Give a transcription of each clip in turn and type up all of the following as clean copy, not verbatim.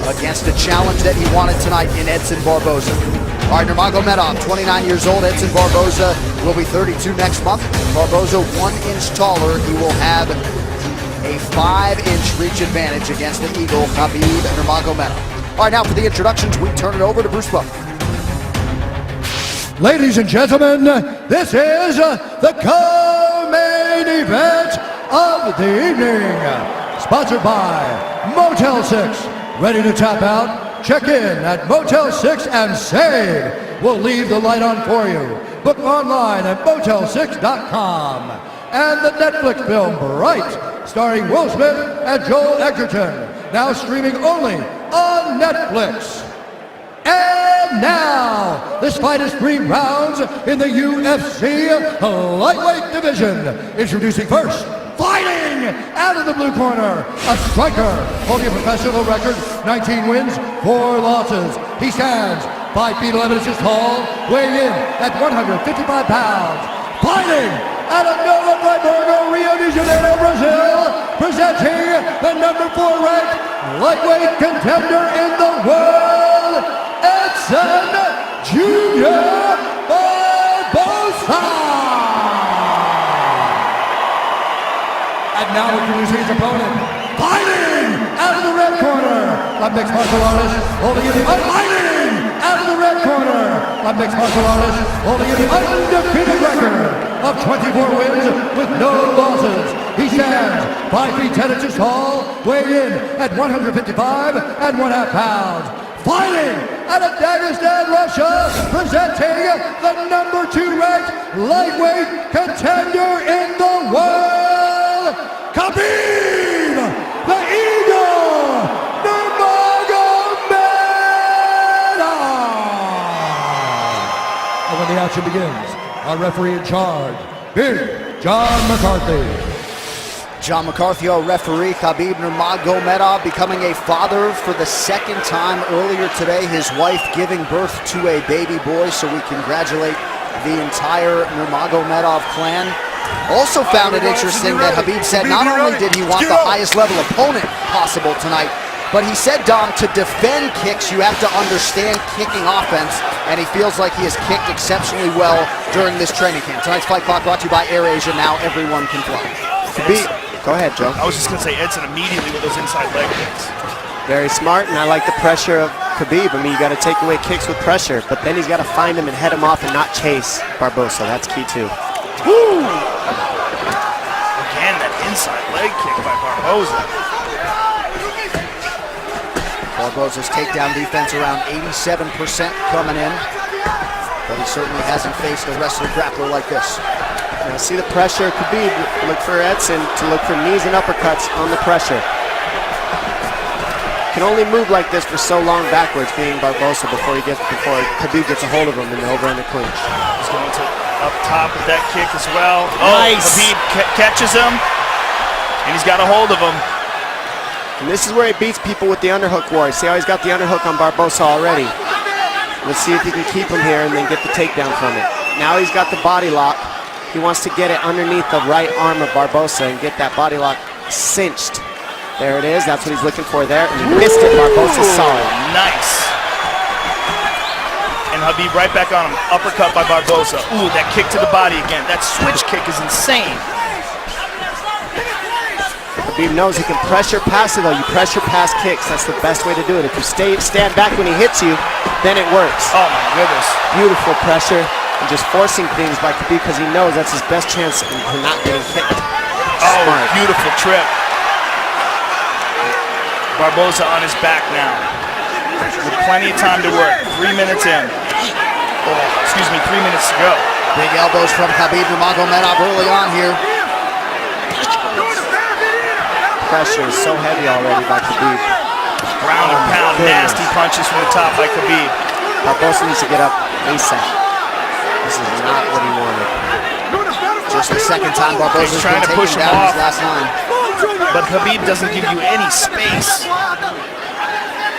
against a challenge that he wanted tonight in Edson Barboza. All right, Nurmagomedov, 29 years old. Edson Barboza will be 32 next month. Barboza 1 inch taller. He will have a 5-inch reach advantage against the Eagle, Khabib Nurmagomedov. All right, now for the introductions, we turn it over to Bruce Buffer. Ladies and gentlemen, this is the co-main event of the evening. Sponsored by Motel 6. Ready to tap out? Check in at Motel 6 and save. We'll leave the light on for you. Book online at motel6.com. And the Netflix film Bright, starring Will Smith and Joel Edgerton. Now streaming only on Netflix. And now, this fight is 3 rounds in the UFC lightweight division. Introducing first, fighting out of the blue corner, a striker holding a professional record, 19 wins, 4 losses. He stands 5 feet 11 inches tall, weighing in at 155 pounds. Fighting out of Nova Friburgo, Rio de Janeiro, Brazil, presenting the number 4 ranked lightweight contender in the world, Edson Jr. Barboza. And now introducing his opponent, fighting out of the red corner, a mixed martial artist holding the out of the red corner, a mixed martial artist holding the undefeated record of 24 wins with no losses. He stands 5 feet 10 inches tall, weighing in at 155 and 1/2 pounds. Fighting out of Dagestan, Russia, presenting the number 2 ranked lightweight contender in the world, Khabib, the Eagle, Nurmagomedov. And when the action begins, our referee in charge, Big John McCarthy. John McCarthy, our referee. Khabib Nurmagomedov becoming a father for the 2nd time earlier today. His wife giving birth to a baby boy, so we congratulate the entire Nurmagomedov clan. Also found it interesting that Khabib said not only did he want the highest level opponent possible tonight, but he said, Dom, to defend kicks, you have to understand kicking offense, and he feels like he has kicked exceptionally well during this training camp. Tonight's Fight Clock brought to you by AirAsia. Now everyone can fly. Khabib. Go ahead, Joe. I was just going to say Edson immediately with those inside leg kicks. Very smart, and I like the pressure of Khabib. I mean, you got to take away kicks with pressure, but then he's got to find him and head him off and not chase Barboza. That's key, too. Woo! Again, that inside leg kick by Barboza. Barboza's takedown defense around 87% coming in, but he certainly hasn't faced a wrestler grappler like this. Now see the pressure, Khabib, look for Edson to look for knees and uppercuts on the pressure. Can only move like this for so long backwards, being Barboza, before Khabib gets a hold of him in the over-under clinch. He's going to up top with that kick as well. Nice. Oh, Khabib catches him, and he's got a hold of him. And this is where he beats people with the underhook war. See how he's got the underhook on Barboza already. Let's see if he can keep him here and then get the takedown from it. Now he's got the body lock. He wants to get it underneath the right arm of Barboza and get that body lock cinched. There it is. That's what he's looking for there. And he missed it. Barboza's solid. Nice. And Khabib right back on him. Uppercut by Barboza. Ooh, that kick to the body again. That switch kick is insane. Khabib knows he can pressure pass it, though. You pressure pass kicks. That's the best way to do it. If you stand back when he hits you, then it works. Oh, my goodness. Beautiful pressure. And just forcing things by Khabib because he knows that's his best chance for not getting kicked. Oh, smart. Beautiful trip. Barboza on his back now. With plenty of time to work. 3 minutes in. Oh, excuse me, 3 minutes to go. Big elbows from Khabib Nurmagomedov early on here. Pressure is so heavy already by Khabib. Ground and pound, nasty punches from the top by Khabib. Barboza needs to get up ASAP. This is not what he wanted. Just the 2nd time Barboza's trying to push him down off. his last line. But Khabib doesn't give you any space.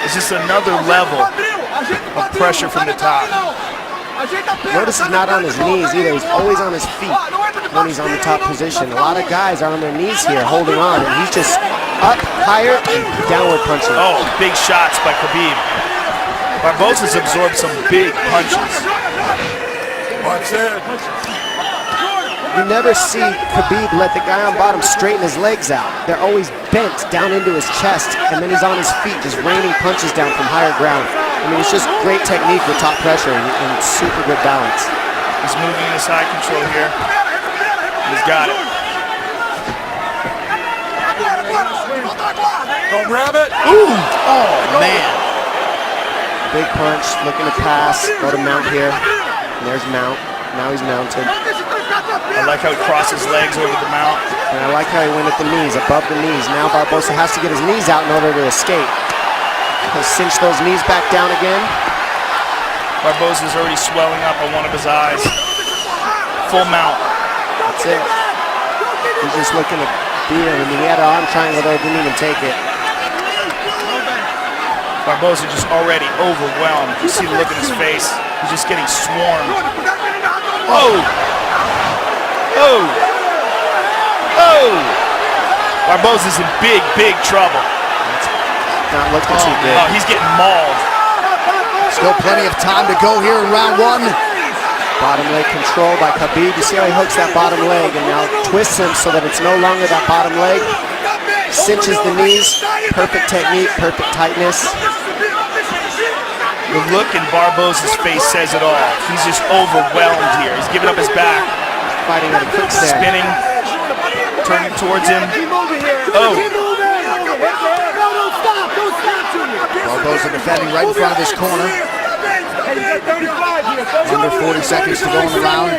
It's just another level of pressure from the top. Notice he's not on his knees either. He's always on his feet when he's on the top position. A lot of guys are on their knees here holding on, and he's just up, higher, and downward punching. Oh, big shots by Khabib. Barbosa's absorbed some big punches. You never see Khabib let the guy on bottom straighten his legs out. They're always bent down into his chest, and then he's on his feet just raining punches down from higher ground. I mean, it's just great technique with top pressure and super good balance. He's moving into side control here. He's got it. Don't grab it. Ooh! Oh, man. Big punch, looking to pass, go to mount here. And there's mount. Now he's mounted. I like how he crossed his legs over the mount. And I like how he went at the knees, above the knees. Now Barbosa has to get his knees out in order to escape. He'll cinch those knees back down again. Barbosa's already swelling up on one of his eyes. Full mount. That's it. He's just looking to beat him. I mean, he had an arm triangle there, didn't even take it. Barbosa just already overwhelmed. You see the look in his face. He's just getting swarmed. Oh! Oh! Oh! Barbosa's in big, big trouble. Not looking too good. Oh, he's getting mauled. Still plenty of time to go here in round one. Bottom leg control by Khabib. You see how he hooks that bottom leg and now twists him so that it's no longer that bottom leg. Cinches the knees. Perfect technique, perfect tightness. The look in Barbosa's face says it all. He's just overwhelmed here. He's giving up his back. Fighting at a quick stare. Spinning. Turning towards him. Oh. Barbosa defending right in front of his corner. Under 40 seconds to go in the round.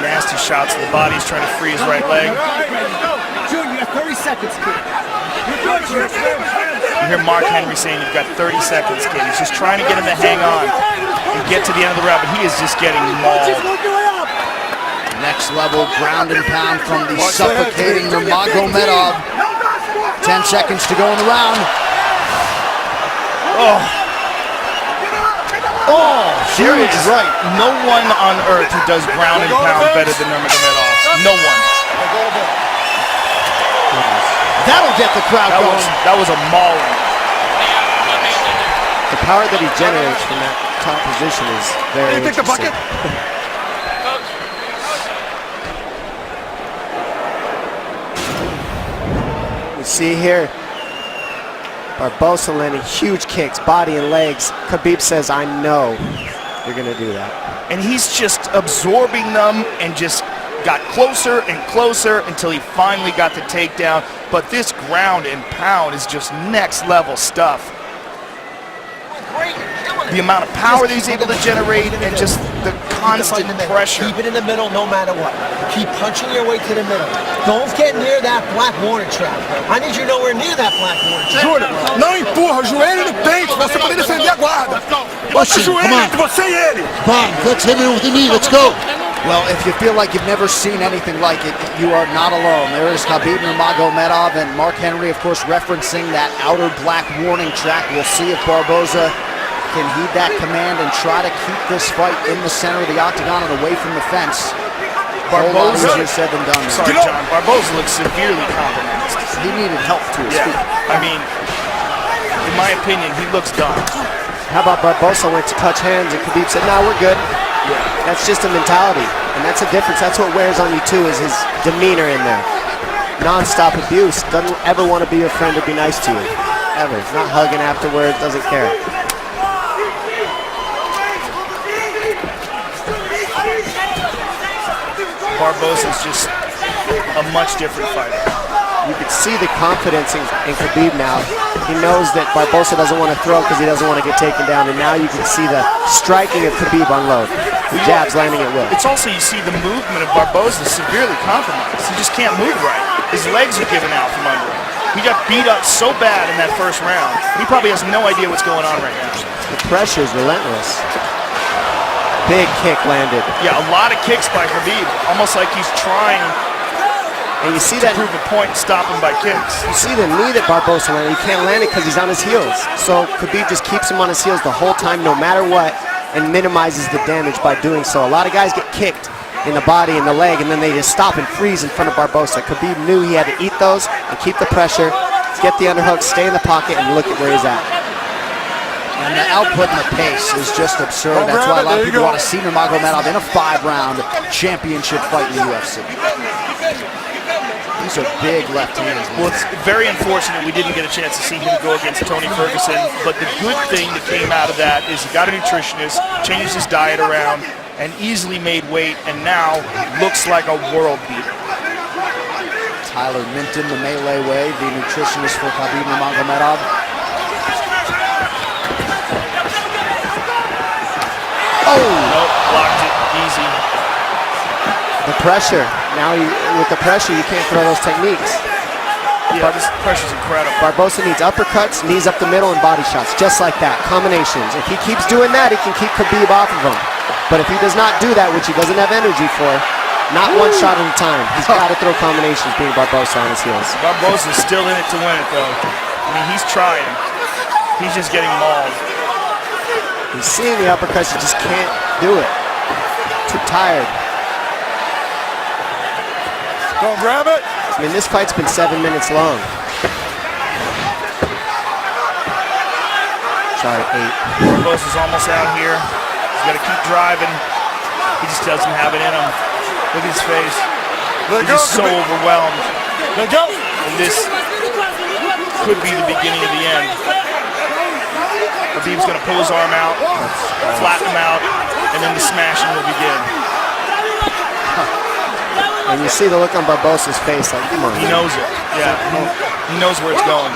Nasty shots to the body. He's trying to free his right leg. Junior, you have 30 seconds, kid. You hear Mark Henry saying you've got 30 seconds, kid. He's just trying to get him to hang on and get to the end of the round, but he is just getting mauled. Next level ground and pound from the suffocating Nurmagomedov. 10 seconds to go in the round. Oh. Oh, Here is right. No one on earth who does ground and pound better than Nurmagomedov. No one. That'll get the crowd going. That was a mauling. The power that he generates from that top position is very interesting. You see here, Barbosa landing huge kicks, body and legs. Khabib says, I know you're going to do that. And he's just absorbing them and just got closer and closer until he finally got the takedown. But this ground and pound is just next level stuff. The amount of power that he's able to generate and just the constant pressure. Keep it in the middle no matter what. Keep punching your way to the middle. Don't get near that black warning trap. I need you nowhere near that black warning trap. Júnior, não empurra, joelho no peito, você poder defender a guarda. Bota o joelho entre você e ele. Come on, let's hit it with the knee. Let's go. Well, if you feel like you've never seen anything like it, you are not alone. There is Khabib Nurmagomedov and Mark Henry, of course, referencing that outer black warning track. We'll see if Barbosa can heed that command and try to keep this fight in the center of the octagon and away from the fence. Barbosa, easier said than done. sorry, John. Barbosa looks severely compromised. He needed help to his feet. I mean, in my opinion, he looks done. How about Barbosa went to touch hands and Khabib said, no, we're good. Yeah. That's just a mentality. And that's a difference. That's what wears on you too, is his demeanor in there. Non-stop abuse. Doesn't ever want to be your friend or be nice to you. Ever. Not hugging afterwards. Doesn't care. Barbosa's just a much different fighter. You can see the confidence in Khabib now. He knows that Barbosa doesn't want to throw because he doesn't want to get taken down, and now you can see the striking of Khabib unload. The jabs landing at will. It's also, you see the movement of Barbosa severely compromised. He just can't move right. His legs are giving out from under him. He got beat up so bad in that first round. He probably has no idea what's going on right now. The pressure is relentless. Big kick landed. Yeah, a lot of kicks by Khabib. Almost like he's trying And you see to that prove a point and stop him by kicks. You see the knee that Barbosa landed. He can't land it because he's on his heels. So Khabib just keeps him on his heels the whole time, no matter what, and minimizes the damage by doing so. A lot of guys get kicked in the body and the leg, and then they just stop and freeze in front of Barbosa. Khabib knew he had to eat those and keep the pressure, get the underhook, stay in the pocket, and look at where he's at. And the output and the pace is just absurd. That's why a lot of people want to see Nurmagomedov in a 5-round championship fight in the UFC. These are big left hands. Well, it's very unfortunate we didn't get a chance to see him go against Tony Ferguson, but the good thing that came out of that is he got a nutritionist, changed his diet around, and easily made weight, and now looks like a world beater. Tyler Minton, the melee way, the nutritionist for Khabib Nurmagomedov. Oh! Nope, blocked it, easy. The pressure. Now, with the pressure, you can't throw those techniques. Yeah, this pressure's incredible. Barbosa needs uppercuts, knees up the middle, and body shots, just like that, combinations. If he keeps doing that, he can keep Khabib off of him. But if he does not do that, which he doesn't have energy for, not one shot at a time, he's got to throw combinations, being Barbosa on his heels. Barbosa's still in it to win it, though. I mean, he's trying. He's just getting mauled. He's seeing the uppercuts, he just can't do it. Too tired. Don't grab it. I mean, this fight's been 7 minutes long. Sorry, 8. Barbosa's almost out here. He's got to keep driving. He just doesn't have it in him. Look at his face. He's just so overwhelmed. Let go. And this could be the beginning of the end. Khabib's going to pull his arm out, flatten him out, and then the smashing will begin. And you see the look on Barbosa's face, like, come on. He knows it. Yeah, he knows where it's going.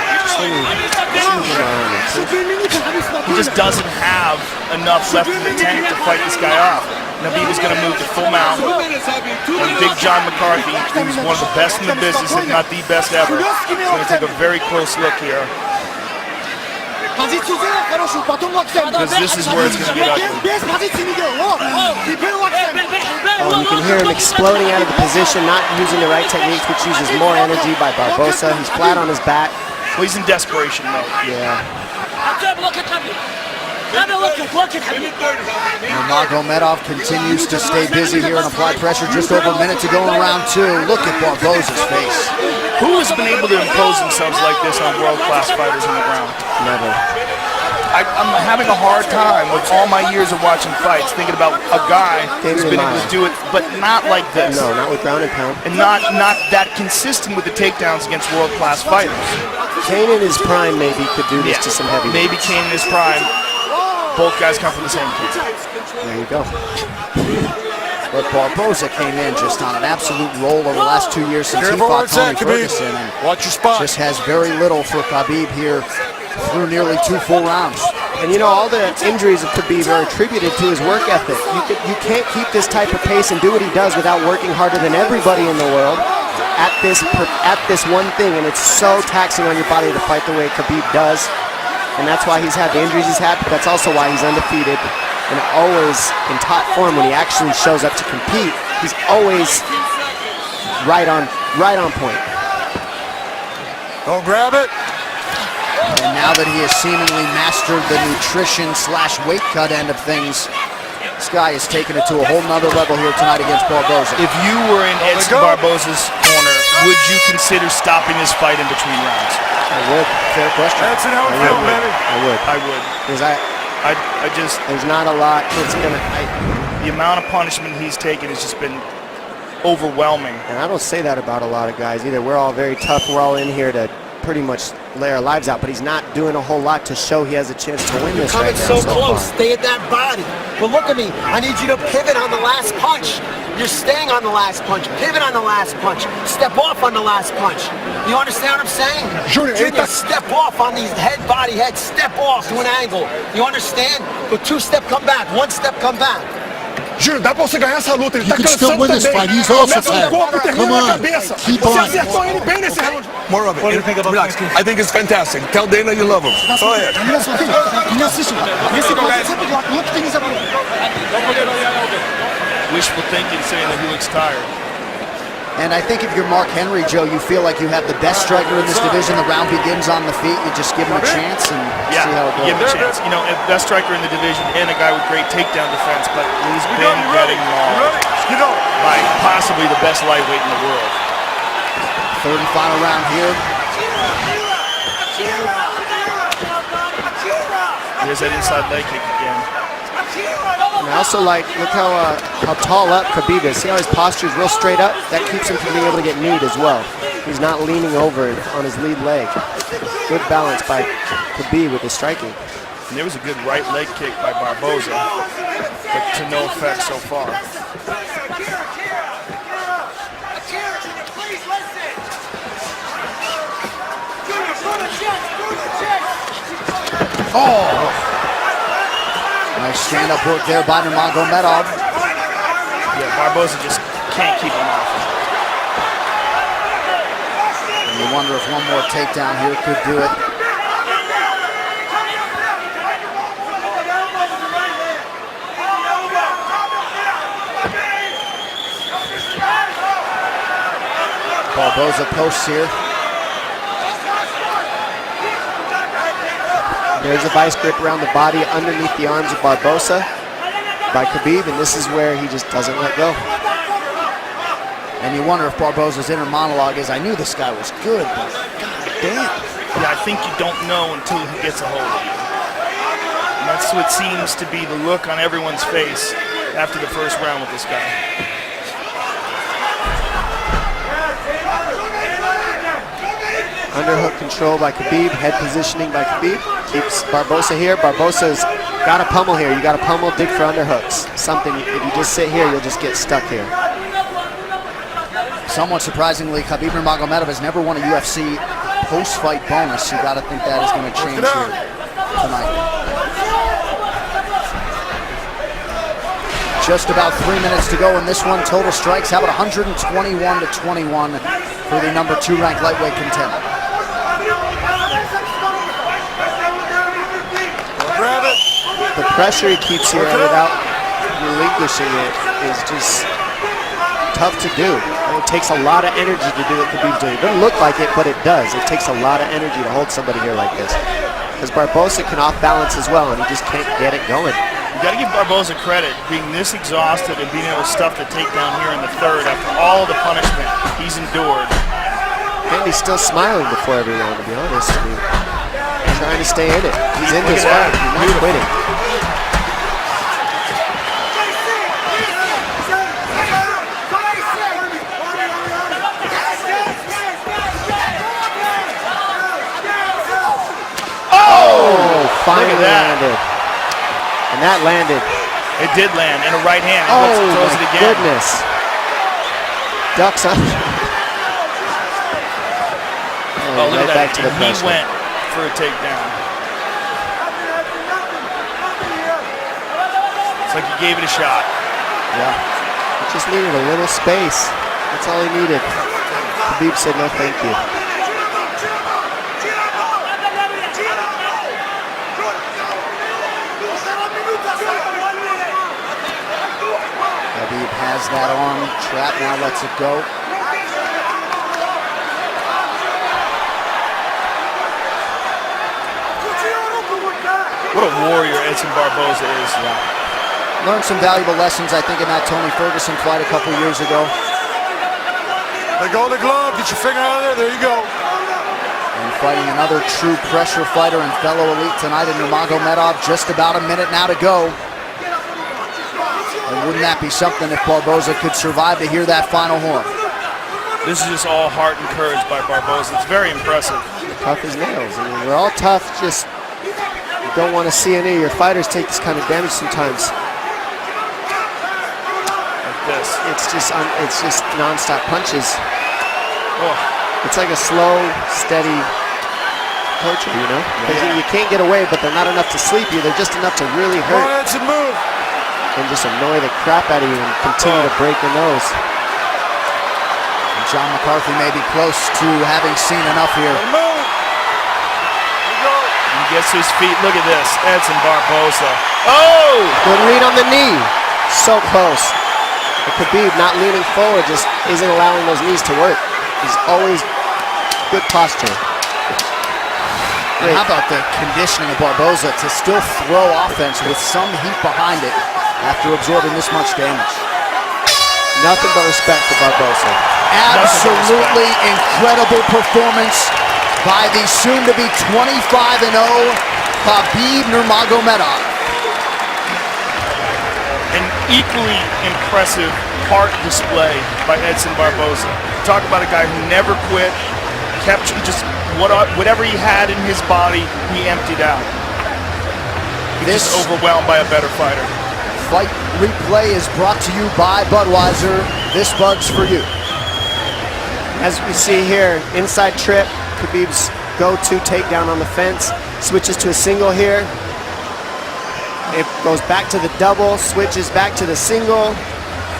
He just doesn't have enough left in the tank to fight this guy off. Khabib is going to move to full mount. And Big John McCarthy, who's one of the best in the business, if not the best ever, is going to take a very close look here. Because this is where it's going to get ugly. Oh, you can hear him exploding out of the position, not using the right techniques, which uses more energy by Barbosa. He's flat on his back. Well, he's in desperation mode. Yeah. Nurmagomedov continues to stay busy here and apply pressure. Just over a minute to go in round 2. Look at Barbosa's face. Who has been able to impose themselves like this on world-class fighters on the ground? Never. I'm having a hard time with all my years of watching fights, thinking about a guy who's been able to do it, but not like this. No, not with ground and pound. And not that consistent with the takedowns against world-class fighters. Kane in his prime maybe could do this to some heavy. Maybe Kane in his prime. Both guys come from the same camp. There you go. But Barbosa came in just on an absolute roll over the last 2 years since he fought Tony Ferguson. And watch your spot. Just has very little for Khabib here through nearly 2 full rounds. And you know, all the injuries of Khabib are attributed to his work ethic. You can't keep this type of pace and do what he does without working harder than everybody in the world at this one thing. And it's so taxing on your body to fight the way Khabib does. And that's why he's had the injuries he's had, but that's also why he's undefeated and always in top form when he actually shows up to compete. He's always right on point. Don't grab it. And now that he has seemingly mastered the nutrition/weight cut end of things, this guy has taken it to a whole nother level here tonight against Barbosa. If you were in Edson Barbosa's corner, would you consider stopping this fight in between rounds? I would. Fair question. That's an outfield, baby. I would. I would. Because I just, there's not a lot. the amount of punishment he's taken has just been overwhelming. And I don't say that about a lot of guys either. We're all very tough. We're all in here to pretty much lay our lives out, but he's not doing a whole lot to show he has a chance to win this right now. Coming so close, stay at that body. But look at me, I need you to pivot on the last punch. You're staying on the last punch, pivot on the last punch, step off on the last punch. You understand what I'm saying? Junior, step off on these head, body, head, step off to an angle. You understand? But 2 step, come back, 1 step, come back. Júnior, dá pra você ganhar essa luta. Ele tá cansado também. Começa no corpo, termina na cabeça. Keep Você on. acertou ele bem nesse round. More of it. Relax. I think it's fantastic. Tell Dana you love him. Go ahead. Wishful thinking saying that he looks tired. And I think if you're Mark Henry, Joe, you feel like you have the best striker in this division. The round begins on the feet. You just give him a chance and see how it goes. Give him a chance. You know, best striker in the division and a guy with great takedown defense, but he's been getting mauled by possibly the best lightweight in the world. Third and final round here. There's that inside leg kick again. And I also like, look how tall up Khabib is. See how his posture is real straight up? That keeps him from being able to get kneed as well. He's not leaning over on his lead leg. Good balance by Khabib with his striking. And there was a good right leg kick by Barboza, but to no effect so far. Oh! Nice stand-up work there by Nurmagomedov. Yeah, Barboza just can't keep him off. And you wonder if one more takedown here could do it. Barboza posts here. There's a vice grip around the body underneath the arms of Barboza by Khabib, and this is where he just doesn't let go. And you wonder if Barboza's inner monologue is, I knew this guy was good, but god damn. Yeah, I think you don't know until he gets a hold of you. And that's what seems to be the look on everyone's face after the first round with this guy. Underhook control by Khabib, head positioning by Khabib. Keeps Barboza here. Barboza's got a pummel here. You got to pummel, dig for underhooks. Something, if you just sit here, you'll just get stuck here. Somewhat surprisingly, Khabib Nurmagomedov has never won a UFC post-fight bonus. You got to think that is going to change here tonight. Just about 3 minutes to go in this one. Total strikes, how about 121-21 for the number 2 ranked lightweight contender. The pressure he keeps here without relinquishing it is just tough to do. It takes a lot of energy to do what Khabib's doing. It doesn't look like it, but it does. It takes a lot of energy to hold somebody here like this. Because Barboza can off balance as well, and he just can't get it going. You got to give Barboza credit, being this exhausted and being able to stuff the takedown here in the third after all the punishment he's endured. And he's still smiling before every round, to be honest. I mean, trying to stay in it. He's in this fight. He's not quitting. Finally landed. And that landed. It did land in a right hand. Oh, throws it again. Goodness. Ducks up. Oh, look right at that. back to the He pressure. went for a takedown. It's like he gave it a shot. Yeah. He just needed a little space. That's all he needed. Khabib said no thank you. Khabib has that arm trapped, now lets it go. What a warrior Edson Barboza is. Yeah. Learned some valuable lessons, I think, in that Tony Ferguson fight a couple years ago. Let go of the glove, get your finger out of there you go. And fighting another true pressure fighter and fellow elite tonight in Nurmagomedov. Just about a minute now to go. And wouldn't that be something if Barboza could survive to hear that final horn? This is just all heart and courage by Barboza. It's very impressive. Tough as nails. I mean, we're all tough, just you don't want to see any of your fighters take this kind of damage sometimes. Like this. It's just non-stop punches. Oh. It's like a slow, steady torture, you know? Because you can't get away, but they're not enough to sleep you. They're just enough to really hurt. Edson, move. And just annoy the crap out of you and continue to break your nose. And John McCarthy may be close to having seen enough here. Move. He gets to his feet. Look at this. Edson Barboza. Oh! Good read on the knee. So close. And Khabib not leaning forward just isn't allowing those knees to work. He's always good posture. And how about the conditioning of Barboza to still throw offense with some heat behind it after absorbing this much damage? Nothing but respect for Barboza. Absolutely incredible performance by the soon-to-be 25-0 Khabib Nurmagomedov. An equally impressive heart display by Edson Barboza. Talk about a guy who never quit, kept just whatever he had in his body, he emptied out. He's just overwhelmed by a better fighter. Fight Replay is brought to you by Budweiser. This Bud's for you. As we see here, inside trip, Khabib's go-to takedown on the fence, switches to a single here. It goes back to the double, switches back to the single.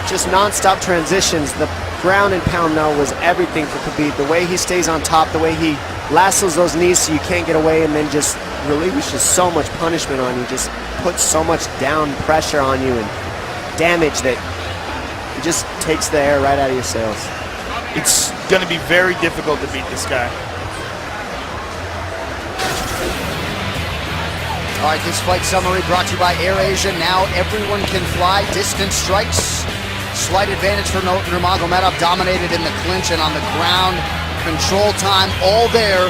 Just non-stop transitions. The ground and pound now was everything for Khabib. The way he stays on top, the way he lassos those knees so you can't get away, and then just relinquishes so much punishment on you, just puts so much down pressure on you and damage that it just takes the air right out of your sails. It's going to be very difficult to beat this guy. All right, this fight summary brought to you by AirAsia. Now everyone can fly. Distance strikes. Slight advantage for Nurmagomedov, dominated in the clinch and on the ground. Control time all there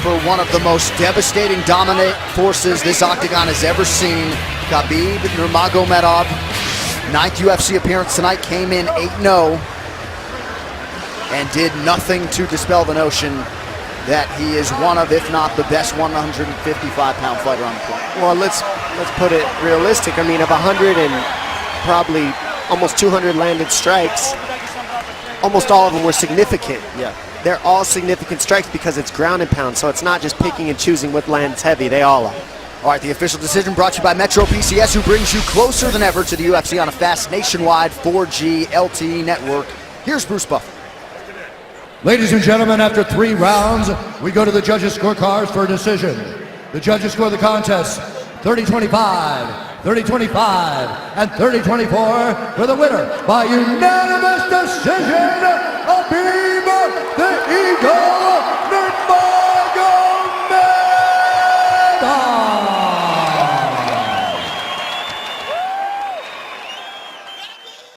for one of the most devastating dominant forces this octagon has ever seen. Khabib Nurmagomedov, 9th UFC appearance tonight, came in 8-0 and did nothing to dispel the notion that he is one of, if not the best 155-pound fighter on the planet. Well, let's put it realistic. I mean, of 100 and probably almost 200 landed strikes, almost all of them were significant. Yeah. They're all significant strikes because it's ground and pound, so it's not just picking and choosing what lands heavy. They all are. All right, the official decision brought to you by Metro PCS, who brings you closer than ever to the UFC on a fast nationwide 4G LTE network. Here's Bruce Buffer. Ladies and gentlemen, after 3 rounds, we go to the judges' scorecards for a decision. The judges score the contest 30-25, 30-25, and 30-24 for the winner by unanimous decision, Khabib the Eagle